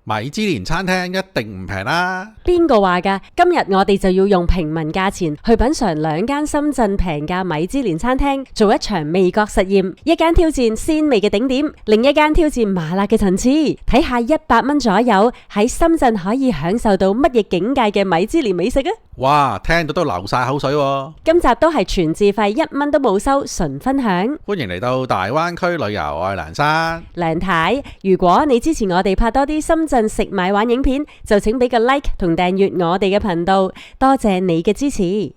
米芝蓮餐廳一定唔平啦。邊個話㗎？今日我哋就要用平民價錢去品嘗兩間深圳平價米芝蓮餐廳，做一場味覺實驗。一間挑戰鮮味嘅頂點，另一間挑戰麻辣嘅層次。睇下100蚊左右喺深圳可以享受到乜嘢境界嘅米芝蓮美食啊！哇，聽到都流晒口水喎。今集都係全自費，1蚊都冇收，純分享。歡迎嚟到大灣區旅遊，我係蘭山。梁太，如果你支持我哋拍多啲深圳食買玩影片，就請俾個 like 同訂閱我哋嘅頻道，多謝你嘅支持。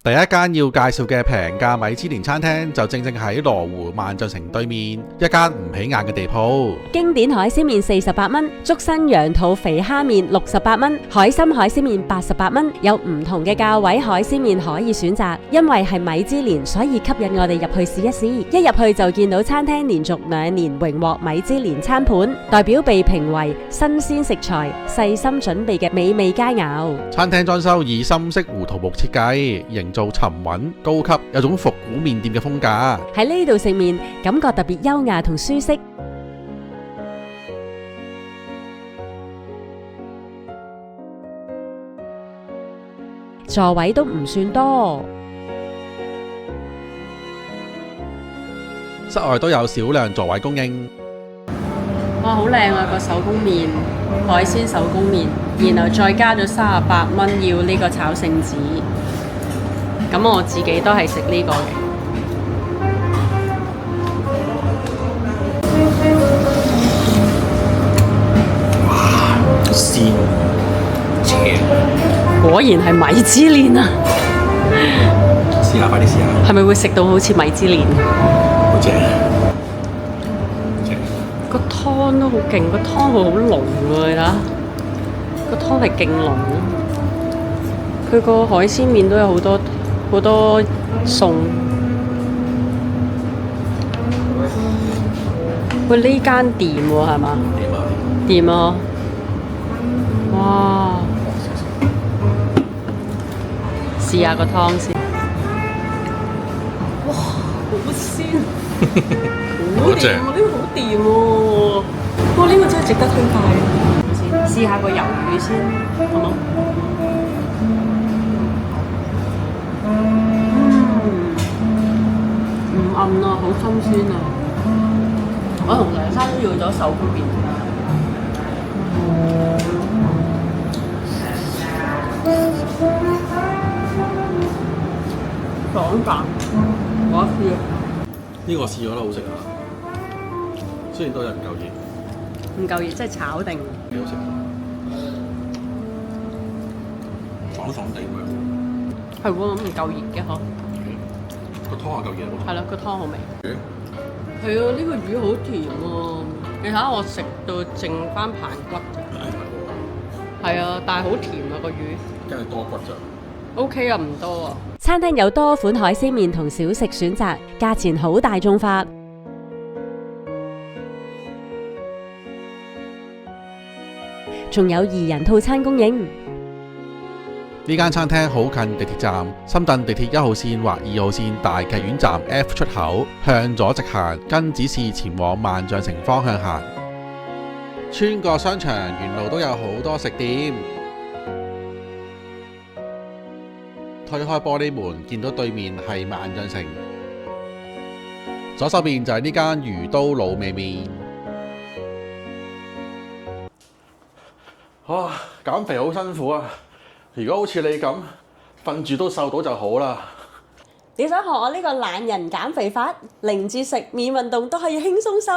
第一間要介紹嘅平價米芝蓮餐廳就正喺羅湖萬象城對面一間唔起眼嘅地鋪。經典海鮮麵48蚊，竹身羊肚肥蝦麵68蚊，海參海鮮麵88蚊，有唔同嘅價位海鮮麵可以選擇。因為係米芝蓮，所以吸引我哋入去試一試。一入去就見到餐廳連續2年榮獲米芝蓮餐盤，代表被評為新鮮食材、細心準備嘅美味佳肴。餐廳裝修以深色胡桃木設計，營造沉穩高級，有種復古麵店嘅風格。喺呢度食麵，感覺特別優雅同舒適。座位都唔算多，室外都有少量座位供應。哇，好靚啊！個手工麵，海鮮手工麵，然後再加咗38蚊要呢個炒聖子。咁我自己都係食呢個嘅。哇，鮮邪，果然係米芝蓮啊！試下，快啲試下。係咪會食到好似米芝蓮？好正，個湯都好勁，個湯會好濃喎，你睇下，個湯係勁濃。佢個海鮮麵都有好多餸。喂，呢間掂喎，係嘛？掂啊！哇！試下個湯先。哇！好鮮，好正喎！呢個好掂喎！哇！呢個真係值得推介。試下個魷魚先，好冇？唔暗啊，好新鮮啊！我同梁生都要咗手工麵。爽啖，我試。呢個試咗都好食啊，雖然都有唔夠熱。唔夠熱，即係炒定。幾好食，爽爽地喎。係喎，咁唔夠熱嘅嗬。個湯係夠熱喎。係啦，個湯好味。係啊，呢個魚好甜喎！你睇下我食到剩翻排骨咋。係啊，但係好甜啊個魚。梗係多骨咋。OK 啊，唔多啊。餐廳有多款海鮮麵同小食選擇，價錢好大眾化。仲有2人套餐供應。呢間餐廳好近地鐵站，深圳地鐵1號線或2號線大劇院站 F 出口，向左直行，跟指示前往萬象城方向行。穿過商場，沿路都有好多食店。推開玻璃門，見到對面係萬象城。左手邊就係呢間魚刀滷味麵。哇，減肥好辛苦啊！如果好似你咁瞓住都瘦到就好啦。你想學我呢個懶人減肥法，零節食免運動都可以輕鬆瘦？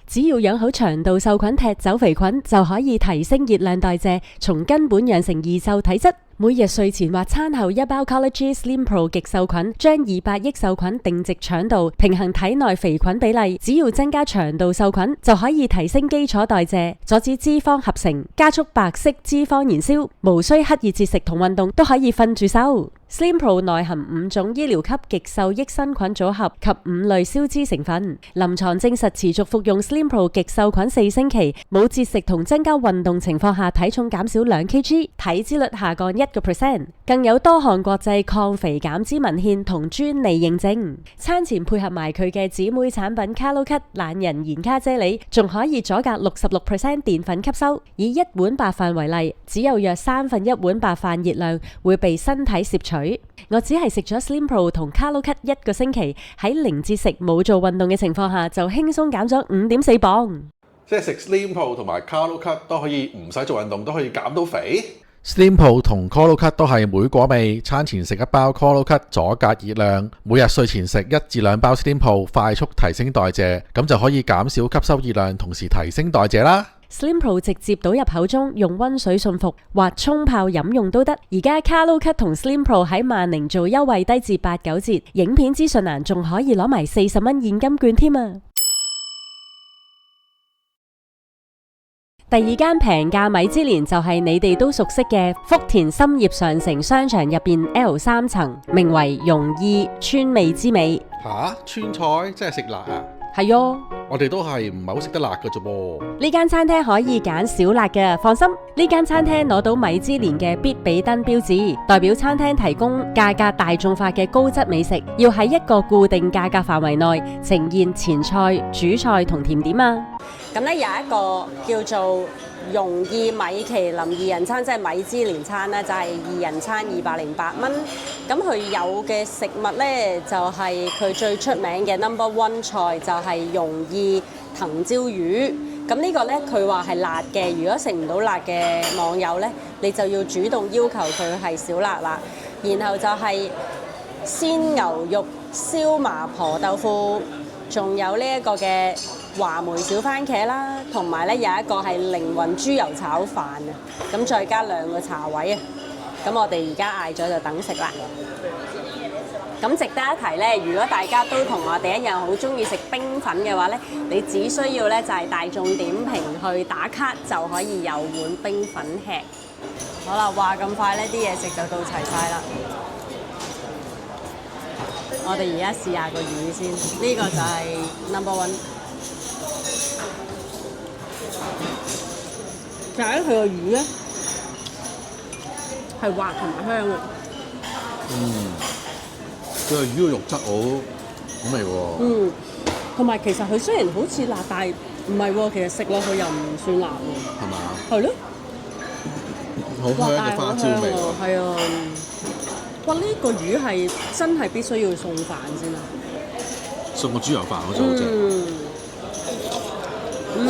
只要養好腸道細菌踢走肥菌，就可以提升熱量代謝，從根本養成易瘦體質。每日睡前或餐後1包 Collagen Slim Pro 極瘦菌，將200億瘦菌定植腸道，平衡體內肥菌比例。只要增加腸道瘦菌，就可以提升基礎代謝，阻止脂肪合成，加速白色脂肪燃燒。無需刻意節食同運動，都可以瞓住瘦。Slim Pro 內含5種醫療級極受益生菌組合及5類消脂成分，臨床證實持續服用 Slim Pro 極受菌4星期，冇節食同增加運動情況下體重減少2kg，體脂率下降1%，更有多項國際抗肥減脂文獻同專利認證。餐前配合埋佢嘅姊妹產品 Kalo-Cut 懶人鹽卡啫喱，仲可以阻隔66% 澱粉吸收。以一碗白飯為例，只有約1/3碗白飯熱量會被身體攝取。我只係食咗 Slim Pro 同 Kalo-Cut 1個星期，喺零節食冇做運動嘅情況下，就輕鬆減咗5.4磅。即係食 Slim Pro 同埋 Kalo-Cut 都可以唔使做運動都可以減到肥。Slim Pro 同 Kalo-Cut 都係莓果味，餐前食1包 Kalo-Cut 阻隔熱量，每日睡前食1至2包 Slim Pro 快速提升代謝，咁就可以減少吸收熱量，同時提升代謝啦。Slim Pro 直接倒入口中，用溫水信服或沖泡飲用都得。而家 Kalo-Cut 同 Slim Pro 喺萬寧做優惠低至8-9折，影片資訊欄仲可以攞埋40蚊現金券添啊！第二間平價米芝蓮就係你哋都熟悉嘅福田深業上城商場入邊 L3層，名為容意川味之美。吓，川菜即係食辣啊？係喲，我哋都係唔係好食得辣嘅啫噃。呢間餐廳可以揀少辣嘅，放心。呢間餐廳攞到米芝蓮嘅必比登標誌，代表餐廳提供價格大眾化嘅高質美食，要喺一個固定價格範圍內呈現前菜、主菜同甜點啊。咁咧有一個叫做容意米其林2人餐，即係米芝蓮餐咧，就係2人餐208蚊。咁佢有嘅食物咧，就係佢最出名嘅 No.1 菜，就係容意藤椒魚。咁呢個咧佢話係辣嘅，如果食唔到辣嘅網友咧，你就要主動要求佢係少辣啦。然後就係鮮牛肉燒麻婆豆腐，仲有呢一個嘅話梅小番茄啦，同埋咧有一個係靈魂豬油炒飯啊，咁再加2個茶位啊，咁我哋而家嗌咗就等食啦。咁值得一提咧，如果大家都同我哋一樣好中意食冰粉嘅話咧，你只需要咧就係大眾點評去打卡就可以有碗冰粉吃。好啦，話咁快咧，啲嘢食就到齊晒啦。我哋而家試下個魚先，呢個就係 No.1。就係佢個魚咧，係滑同埋香嘅。佢個魚嘅肉質好味喎。同埋其實佢雖然好似辣，但係唔係喎，其實食落去又唔算辣喎。係嘛？係咯。好香嘅花椒味。係啊。哇！呢個魚係真係必須要送飯先啦。送個豬油飯好似好正。我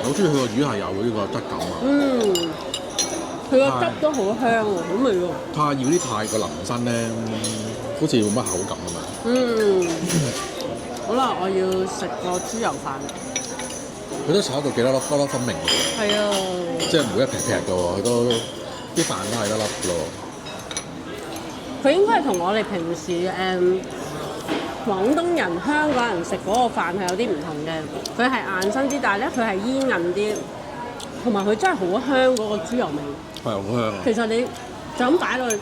好中意佢個魚係有呢個質感啊！佢個汁都好香喎，好味喎。太要啲太過腍身咧，好似冇乜口感啊嘛。好啦，我要食個豬油飯。佢都炒到幾多粒分明嘅喎。係啊。即係唔會一劈劈嘅喎，佢都啲飯都係一粒嘅咯。佢應該係同我哋平時廣東人、香港人食嗰個飯係有啲唔同嘅，佢係硬身啲，但係咧佢係煙韌啲，同埋佢真係好香嗰個豬油味。係好香啊！其實你就咁擺落去，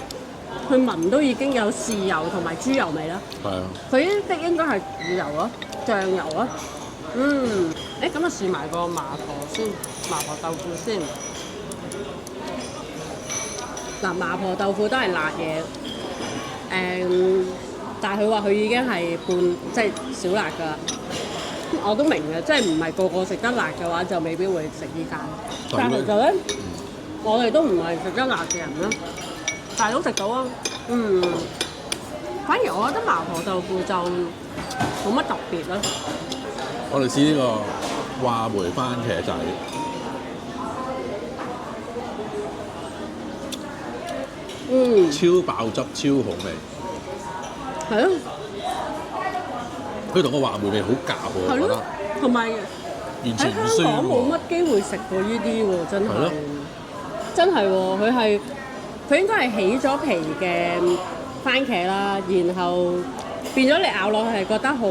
佢聞都已經有豉油同埋豬油味啦。係啊！佢呢啲應該係豉油咯，醬油咯。咁啊試埋個麻婆先，麻婆豆腐先。嗱，麻婆豆腐都係辣嘢。但係佢話佢已經係即係少辣㗎啦。我都明嘅，即係唔係個個食得辣嘅話，就未必會食呢間。但係其實咧，我哋都唔係食得辣嘅人啦，但係都食到啊。反而我覺得麻婆豆腐就冇乜特別啦。我哋試呢個話梅番茄仔。超爆汁，超好味。係啊，佢同個話梅味好夾喎，我覺得。同埋喺香港冇乜機會食過呢啲喎，真係。真係喎，佢應該係起咗皮嘅番茄啦，然後變咗你咬落去係覺得好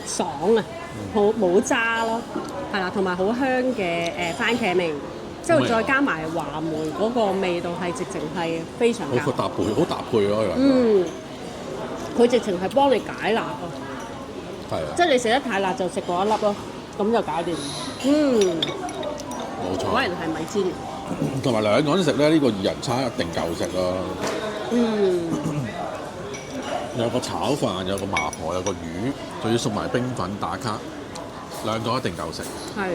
爽啊，好冇渣咯，係啦，同埋好香嘅番茄味。之後再加埋話梅嗰個味道係直情係非常夾。好搭配咯，佢直情係幫你解辣啊！係啊，即係你食得太辣就食嗰一粒咯，咁就搞掂。冇錯。果然係米芝蓮。同埋兩個人食咧，呢個二人餐一定夠食咯。有個炒飯，有個麻婆，有個魚，仲要送埋冰粉打卡，兩個一定夠食。係。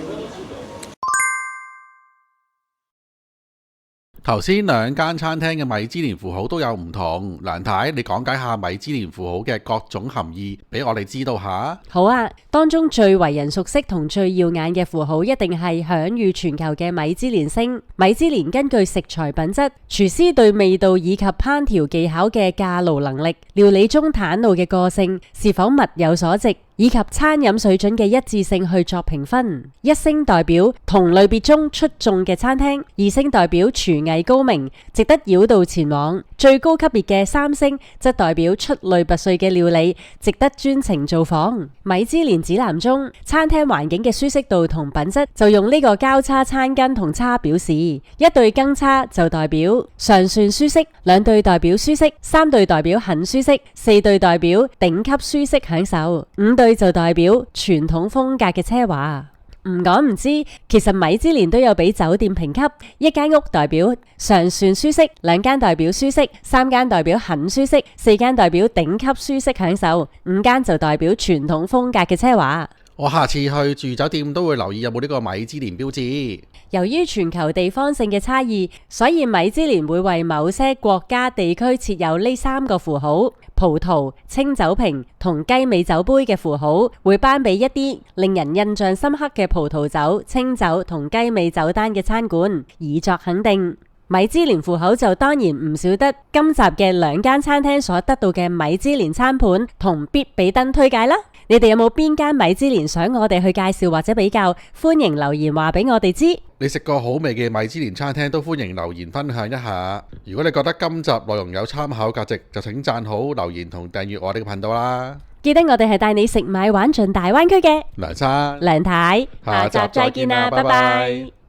頭先兩間餐廳嘅米芝蓮符號都有唔同，梁太你講解下米芝蓮符號嘅各種含義俾我哋知道下。好啊，當中最為人熟悉同最耀眼嘅符號一定係享譽全球嘅米芝蓮星。米芝蓮根據食材品質、廚師對味道以及烹調技巧嘅駕馭能力、料理中袒露嘅個性是否物有所值，以及餐飲水準嘅一致性去作評分。一星代表同類別中出眾嘅餐廳，二星代表廚藝高明，值得繞道前往。最高級別嘅三星則代表出類拔萃嘅料理，值得專程造訪。米芝蓮指南中，餐廳環境嘅舒適度同品質就用呢個交叉餐巾同叉表示，一對羹叉就代表尚算舒適，兩對代表舒適，三對代表很舒適，四對代表頂級舒適享受，五對就代表傳統風格嘅奢華。唔講唔知，其實米芝蓮都有俾酒店評級，一間屋代表尚算舒適，兩間代表舒適，三間代表很舒適，四間代表頂級舒適享受，五間就代表傳統風格嘅奢華。我下次去住酒店都會留意有冇呢個米芝蓮標誌。由於全球地方性嘅差異，所以米芝蓮會為某些國家地區設有呢三個符號：葡萄、清酒瓶同雞尾酒杯嘅符號，會頒俾一啲令人印象深刻嘅葡萄酒、清酒同雞尾酒單嘅餐館，以作肯定。米芝蓮符號就當然唔少得今集嘅兩間餐廳所得到嘅米芝蓮餐盤同必比登推介啦。你哋有冇邊間米芝蓮想我哋去介紹或者比較？歡迎留言話俾我哋知。你食過好味嘅米芝蓮餐廳都歡迎留言分享一下。如果你覺得今集內容有參考價值，就請讚好、留言同訂閱我哋嘅頻道啦。記得我哋係帶你食買玩盡大灣區嘅梁生、梁太，下集再見啦，拜拜。